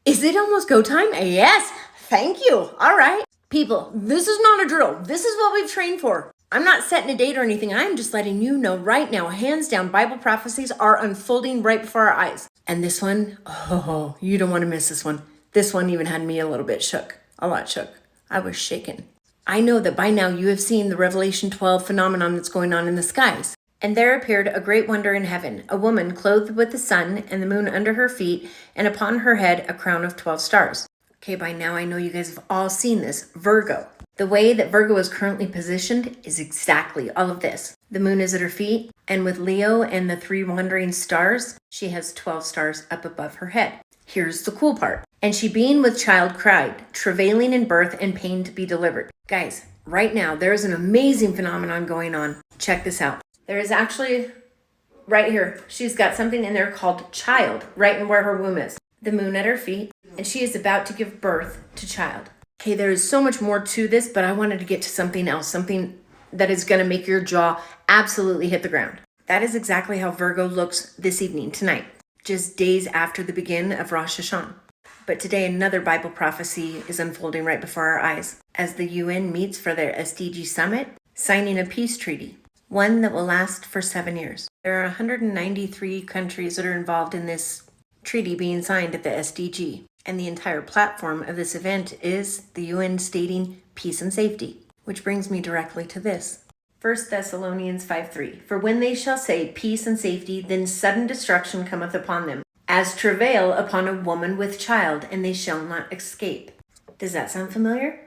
Is it almost go time? Yes, thank you. All right. People, this is not a drill. This is what we've trained for. I'm not setting a date or anything. I'm just letting you know right now, hands down, Bible prophecies are unfolding right before our eyes. And this one, oh, you don't want to miss this one. This one even had me a little bit shook, a lot shook. I was shaken. I know that by now you have seen the Revelation 12 phenomenon that's going on in the skies. And there appeared a great wonder in heaven, a woman clothed with the sun and the moon under her feet, and upon her head a crown of 12 stars. Okay, by now I know you guys have all seen this. Virgo. The way that Virgo is currently positioned is exactly all of this. The moon is at her feet, and with Leo and the 3 wandering stars, she has 12 stars up above her head. Here's the cool part. And she being with child cried, travailing in birth and pain to be delivered. Guys, right now there is an amazing phenomenon going on. Check this out. There is actually, right here, she's got something in there called child, right in where her womb is. The moon at her feet, and she is about to give birth to child. Okay, there is so much more to this, but I wanted to get to something else, something that is going to make your jaw absolutely hit the ground. That is exactly how Virgo looks this evening, tonight, just days after the begin of Rosh Hashanah. But today, another Bible prophecy is unfolding right before our eyes as the UN meets for their SDG summit, signing a peace treaty, one that will last for 7 years. There are 193 countries that are involved in this treaty being signed at the SDG, and the entire platform of this event is the UN stating peace and safety, which brings me directly to this. 1 Thessalonians 5:3. For when they shall say peace and safety, then sudden destruction cometh upon them, as travail upon a woman with child, and they shall not escape. Does that sound familiar?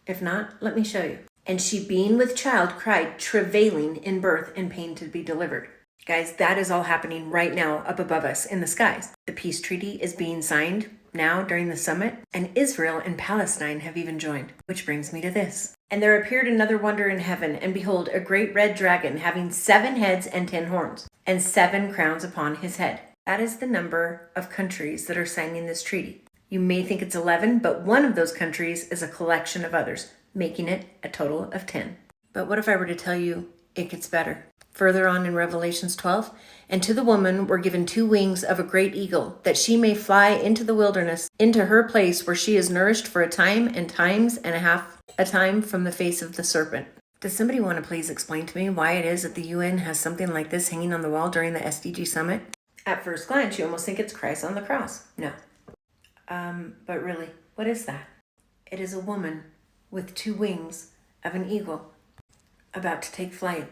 If not, let me show you. And she being with child cried, travailing in birth and pain to be delivered. Guys, that is all happening right now up above us in the skies. The peace treaty is being signed now during the summit, and Israel and Palestine have even joined. Which brings me to this. And there appeared another wonder in heaven, and behold, a great red dragon, having 7 heads and 10 horns, and 7 crowns upon his head. That is the number of countries that are signing this treaty. You may think it's 11, but one of those countries is a collection of others, making it a total of 10. But what if I were to tell you it gets better? Further on in Revelations 12, and to the woman were given 2 wings of a great eagle, that she may fly into the wilderness, into her place where she is nourished for a time and times and a half a time from the face of the serpent. Does somebody want to please explain to me why it is that the UN has something like this hanging on the wall during the SDG summit? At first glance, you almost think it's Christ on the cross. No. But really, what is that? It is a woman with 2 wings of an eagle about to take flight,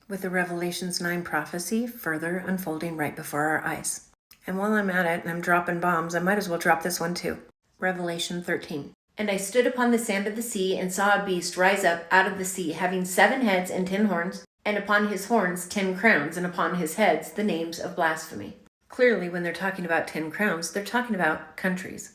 with the Revelations 9 prophecy further unfolding right before our eyes. And while I'm at it and I'm dropping bombs, I might as well drop this one too. Revelation 13. And I stood upon the sand of the sea and saw a beast rise up out of the sea, having 7 heads and 10 horns, and upon his horns 10 crowns, and upon his heads the names of blasphemy. Clearly, when they're talking about 10 crowns, they're talking about countries.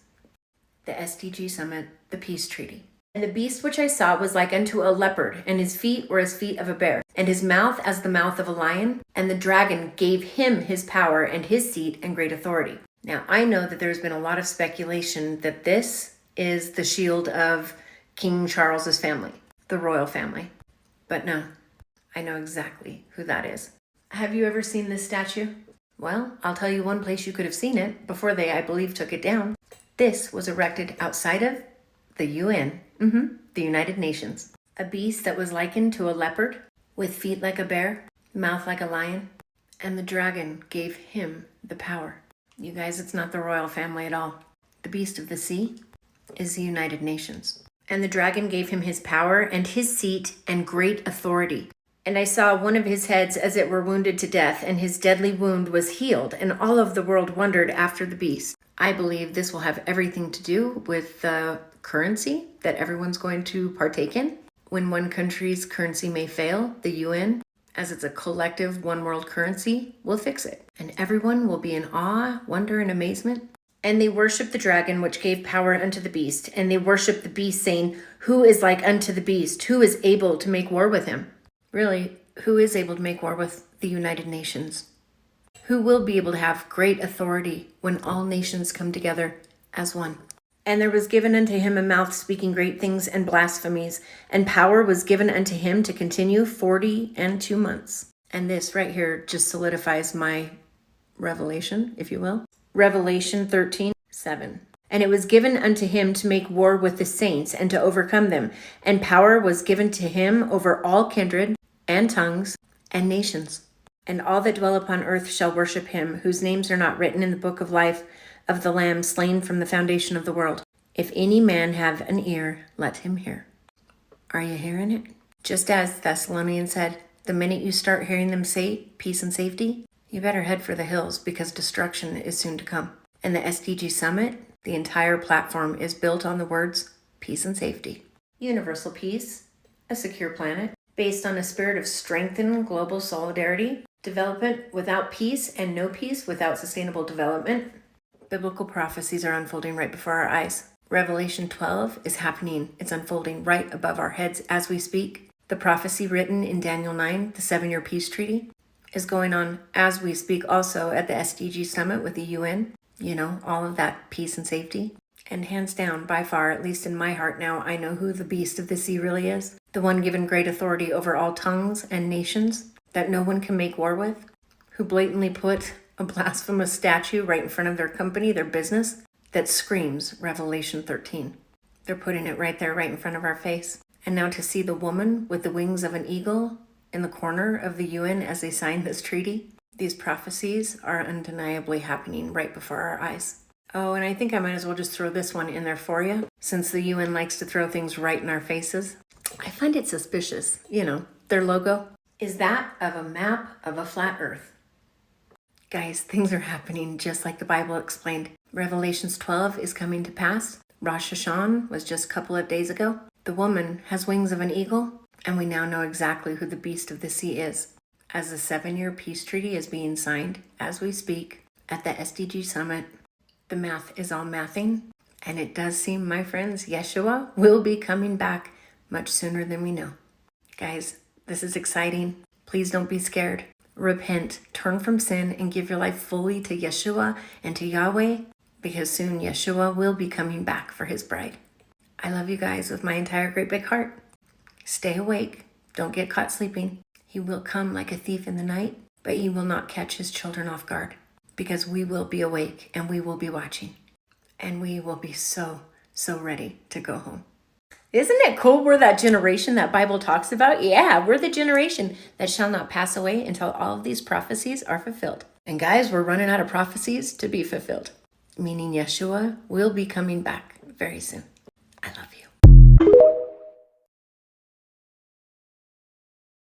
The SDG summit, the peace treaty. And the beast which I saw was like unto a leopard, and his feet were as feet of a bear, and his mouth as the mouth of a lion, and the dragon gave him his power and his seat and great authority. Now, I know that there's been a lot of speculation that this is the shield of King Charles's family, the royal family. But no, I know exactly who that is. Have you ever seen this statue? Well, I'll tell you one place you could have seen it before they, I believe, took it down. This was erected outside of the UN, the United Nations. A beast that was likened to a leopard, with feet like a bear, mouth like a lion, and the dragon gave him the power. You guys, it's not the royal family at all. The beast of the sea is the United Nations. And the dragon gave him his power and his seat and great authority. And I saw one of his heads as it were wounded to death, and his deadly wound was healed, and all of the world wondered after the beast. I believe this will have everything to do with the currency that everyone's going to partake in. When one country's currency may fail, the UN, as it's a collective one world currency, will fix it. And everyone will be in awe, wonder, and amazement. And they worship the dragon, which gave power unto the beast. And they worship the beast, saying, who is like unto the beast? Who is able to make war with him? Really, who is able to make war with the United Nations? Who will be able to have great authority when all nations come together as one? And there was given unto him a mouth speaking great things and blasphemies, and power was given unto him to continue 42 months. And this right here just solidifies my revelation, if you will. Revelation 13:7. And it was given unto him to make war with the saints and to overcome them. And power was given to him over all kindred and tongues and nations. And all that dwell upon earth shall worship him, whose names are not written in the book of life of the Lamb slain from the foundation of the world. If any man have an ear, let him hear. Are you hearing it? Just as Thessalonians said, the minute you start hearing them say peace and safety, you better head for the hills because destruction is soon to come. And the SDG Summit, the entire platform is built on the words peace and safety. Universal peace, a secure planet, based on a spirit of strengthened global solidarity, development without peace and no peace without sustainable development. Biblical prophecies are unfolding right before our eyes. Revelation 12 is happening. It's unfolding right above our heads as we speak. The prophecy written in Daniel 9, the 7-year peace treaty, is going on as we speak also at the SDG Summit with the UN. You know, all of that peace and safety. And hands down, by far, at least in my heart now, I know who the beast of the sea really is. The one given great authority over all tongues and nations that no one can make war with. Who blatantly put a blasphemous statue right in front of their company, their business, that screams Revelation 13. They're putting it right there, right in front of our face. And now to see the woman with the wings of an eagle in the corner of the UN as they sign this treaty. These prophecies are undeniably happening right before our eyes. Oh, and I think I might as well just throw this one in there for you, since the UN likes to throw things right in our faces. I find it suspicious, you know, their logo is that of a map of a flat earth. Guys, things are happening just like the Bible explained. Revelations 12 is coming to pass. Rosh Hashanah was just a couple of days ago. The woman has wings of an eagle, and we now know exactly who the beast of the sea is. As the 7-year peace treaty is being signed as we speak at the SDG Summit, the math is all mathing, and it does seem, my friends, Yeshua will be coming back much sooner than we know. Guys, this is exciting. Please don't be scared. Repent, turn from sin, and give your life fully to Yeshua and to Yahweh, because soon Yeshua will be coming back for his bride. I love you guys with my entire great big heart. Stay awake. Don't get caught sleeping. He will come like a thief in the night, but he will not catch his children off guard, because we will be awake and we will be watching, and we will be so ready to go home. Isn't it cool? We're that generation that Bible talks about. Yeah, we're the generation that shall not pass away until all of these prophecies are fulfilled. And guys, we're running out of prophecies to be fulfilled, meaning Yeshua will be coming back very soon. I love you.